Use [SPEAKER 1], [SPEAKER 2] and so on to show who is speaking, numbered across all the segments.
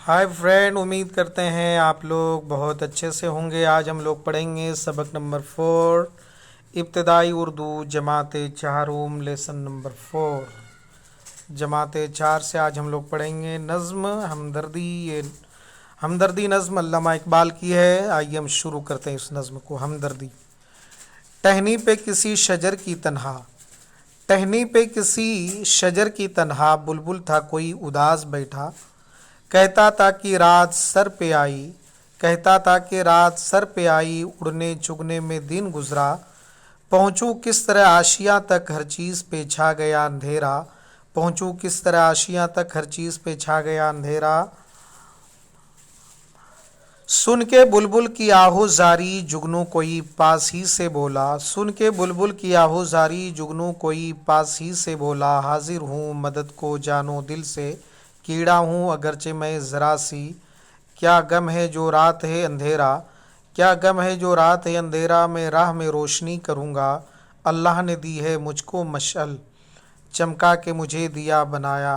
[SPEAKER 1] Hi friend, उम्मीद करते हैं आप लोग बहुत अच्छे से होंगे। आज हम लोग पढ़ेंगे सबक नंबर 4, इब्तदाई उर्दू जमात चारूम, लेसन नंबर 4 जमात 4 से आज हम लोग पढ़ेंगे नज़्म हमदर्दी। ये हमदर्दी नज़्म अल्लामा इकबाल की है। आइए हम शुरू करते हैं इस नज़्म को। हमदर्दी। टहनी पे किसी शजर की तन्हा, टहनी पे किसी शजर की तन्हा, बुलबुल था कोई उदास बैठा। कहता था कि रात सर पे आई, कहता था कि रात सर पे आई, उड़ने चुगने में दिन गुजरा। पहुँचूँ किस तरह आशियाँ तक, हर चीज़ पे छा गया अंधेरा। पहुँचूँ किस तरह आशियाँ तक, हर चीज़ पे छा गया अंधेरा। सुन के बुलबुल की आहो जारी, जुगनू कोई पास ही से बोला। सुन के बुलबुल की आहो जारी, जुगनू कोई पास ही से बोला। हाजिर हूँ मदद को जानो दिल से, कीड़ा हूँ अगरचे मैं ज़रा सी। क्या गम है जो रात है अंधेरा, क्या गम है जो रात है अंधेरा। मैं राह में रोशनी करूँगा, अल्लाह ने दी है मुझको मशअल। चमका के मुझे दिया बनाया,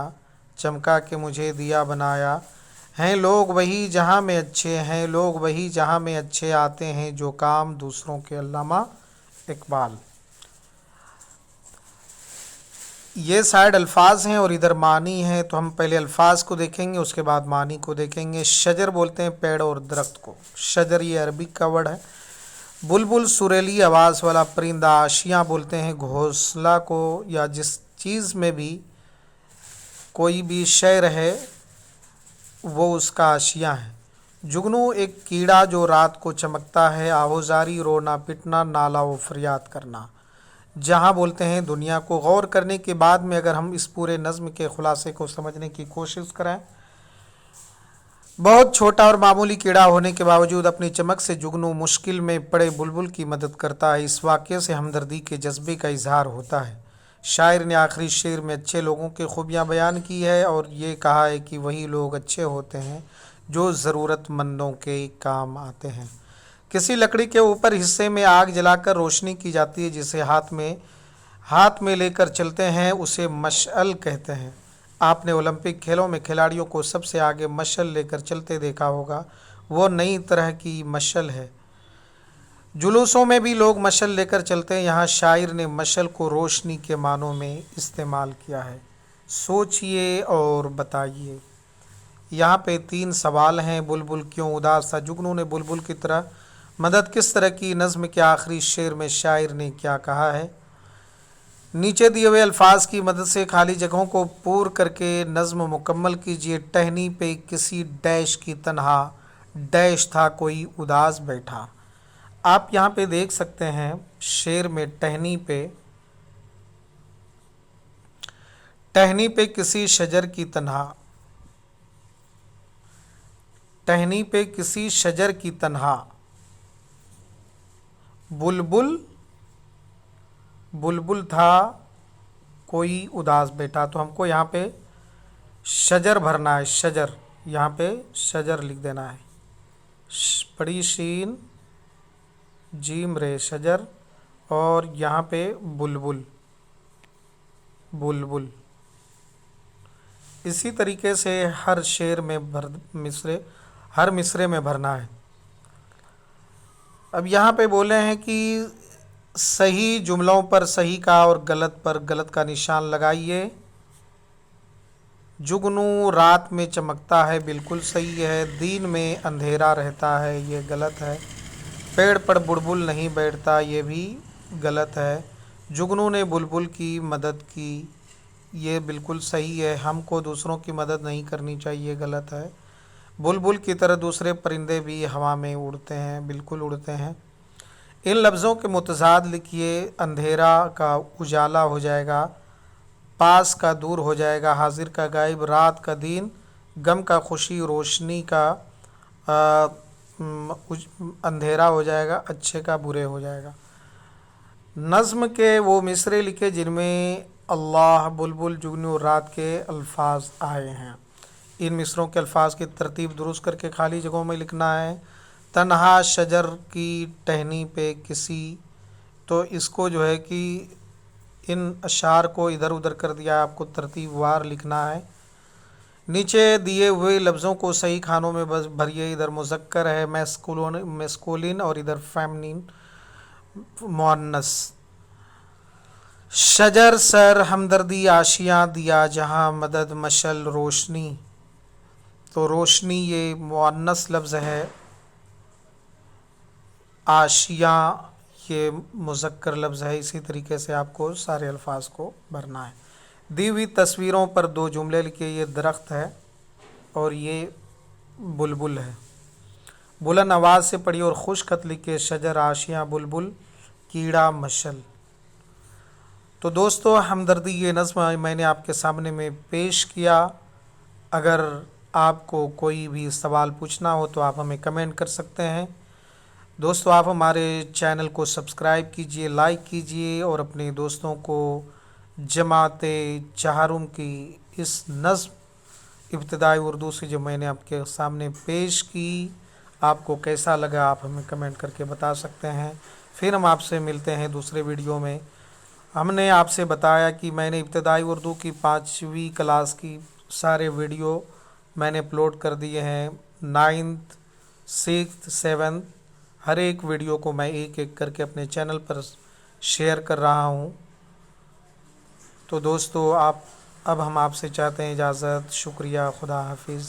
[SPEAKER 1] चमका के मुझे दिया बनाया। हैं लोग वही जहाँ में अच्छे, हैं लोग वही जहाँ में अच्छे, आते हैं जो काम दूसरों के। अल्लामा इकबाल। ये साइड अल्फाज हैं और इधर मानी है, तो हम पहले अल्फाज को देखेंगे, उसके बाद मानी को देखेंगे। शजर बोलते हैं पेड़ और दरख्त को। शजर ये अरबिक का वर्ड है। बुलबुल सुरीली आवाज़ वाला परिंदा। आशियाँ बोलते हैं घोंसला को या जिस चीज़ में भी कोई भी शय रहे वो उसका आशियाँ है। जुगनू एक कीड़ा जो रात को चमकता है। आहोजारी रोना पिटना, नाला व फरियाद करना। जहाँ बोलते हैं दुनिया को। गौर करने के बाद में अगर हम इस पूरे नज़्म के ख़ुलासे को समझने की कोशिश करें, बहुत छोटा और मामूली कीड़ा होने के बावजूद अपनी चमक से जुगनू मुश्किल में पड़े बुलबुल की मदद करता है। इस वाक़े से हमदर्दी के जज्बे का इजहार होता है। शायर ने आखिरी शेर में अच्छे लोगों की खूबियाँ बयान की है और ये कहा है कि वही लोग अच्छे होते हैं जो ज़रूरतमंदों के काम आते हैं। किसी लकड़ी के ऊपर हिस्से में आग जलाकर रोशनी की जाती है, जिसे हाथ में लेकर चलते हैं, उसे मशअल कहते हैं। आपने ओलंपिक खेलों में खिलाड़ियों को सबसे आगे मशअल लेकर चलते देखा होगा। वो नई तरह की मशअल है। जुलूसों में भी लोग मशअल लेकर चलते हैं। यहाँ शायर ने मशअल को रोशनी के मानों में इस्तेमाल किया है। सोचिए और बताइए। यहाँ पे 3 सवाल हैं। बुलबुल क्यों उदास था, जुगनू ने बुलबुल की तरह मदद किस तरह की, नज़्म के आखिरी शेर में शायर ने क्या कहा है। नीचे दिए हुए अल्फाज की मदद से खाली जगहों को पूर करके नज़्म मुकम्मल कीजिए। टहनी पे किसी डैश की तन्हा, डैश था कोई उदास बैठा। आप यहाँ पे देख सकते हैं शेर में टहनी पे किसी शजर की तन्हा, टहनी पे किसी शजर की तन्हा, बुलबुल बुलबुल था कोई उदास बैठा। तो हमको यहाँ पे शजर भरना है। शजर, यहाँ पे शजर लिख देना है। बड़ी शीन जीम रे शजर, और यहाँ पे बुलबुल, बुलबुल। इसी तरीके से हर शेर में हर मिसरे में भरना है। अब यहाँ पे बोले हैं कि सही जुमलों पर सही का और गलत पर गलत का निशान लगाइए। जुगनू रात में चमकता है, बिल्कुल सही है। दिन में अंधेरा रहता है, ये गलत है। पेड़ पर बुलबुल नहीं बैठता, ये भी गलत है। जुगनू ने बुलबुल की मदद की, ये बिल्कुल सही है। हमको दूसरों की मदद नहीं करनी चाहिए, गलत है। बुलबुल की तरह दूसरे परिंदे भी हवा में उड़ते हैं, बिल्कुल उड़ते हैं। इन लफ्ज़ों के मुतज़ाद लिखिए। अंधेरा का उजाला हो जाएगा, पास का दूर हो जाएगा, हाजिर का गायब, रात का दिन, गम का खुशी, रोशनी का अंधेरा हो जाएगा, अच्छे का बुरे हो जाएगा। नज़्म के वो मिसरे लिखे जिनमें अल्लाह, बुलबुल, जुगनू, रात के अल्फाज आए हैं। इन मिसरों के अल्फाज की तरतीब दुरुस्त करके खाली जगहों में लिखना है। तन्हा शजर की टहनी पे किसी, तो इसको जो है कि इन अशार को इधर उधर कर दिया, आपको तरतीब वार लिखना है। نیچے دیے ہوئے لفظوں کو صحیح خانوں میں بس بھریے. ادھر مذکر ہے میسکولین اور ادھر فیمنین مؤنث. شجر سر ہمدردی آشیاں دیا جہاں مدد مشل روشنی. تو روشنی یہ مؤنث لفظ ہے، آشیاں یہ مذکر لفظ ہے. اسی طریقے سے آپ کو سارے الفاظ کو بھرنا ہے. دی ہوئی تصویروں پر دو جملے لکھے. یہ درخت ہے اور یہ بلبل ہے. بلند آواز سے پڑھی اور خوش خط لکھے. شجر آشیاں بلبل کیڑا مشل. تو دوستو ہمدردی یہ نظم میں نے آپ کے سامنے میں پیش کیا. اگر آپ کو کوئی بھی سوال پوچھنا ہو تو آپ ہمیں کمنٹ کر سکتے ہیں. دوستو آپ ہمارے چینل کو سبسکرائب کیجئے، لائک کیجئے اور اپنے دوستوں کو جماعت چہارم کی اس نظم ابتدائی اردو سے جو میں نے آپ کے سامنے پیش کی، آپ کو کیسا لگا آپ ہمیں کمنٹ کر کے بتا سکتے ہیں. پھر ہم آپ سے ملتے ہیں دوسرے ویڈیو میں. ہم نے آپ سے بتایا کہ میں نے ابتدائی اردو کی 5ویں کلاس کی سارے ویڈیو میں نے اپلوڈ کر دیے ہیں. 9th 6th 7th ہر ایک ویڈیو کو میں ایک ایک کر کے اپنے چینل پر شیئر کر رہا ہوں. تو دوستو اب ہم آپ سے چاہتے ہیں اجازت. شکریہ. خدا حافظ.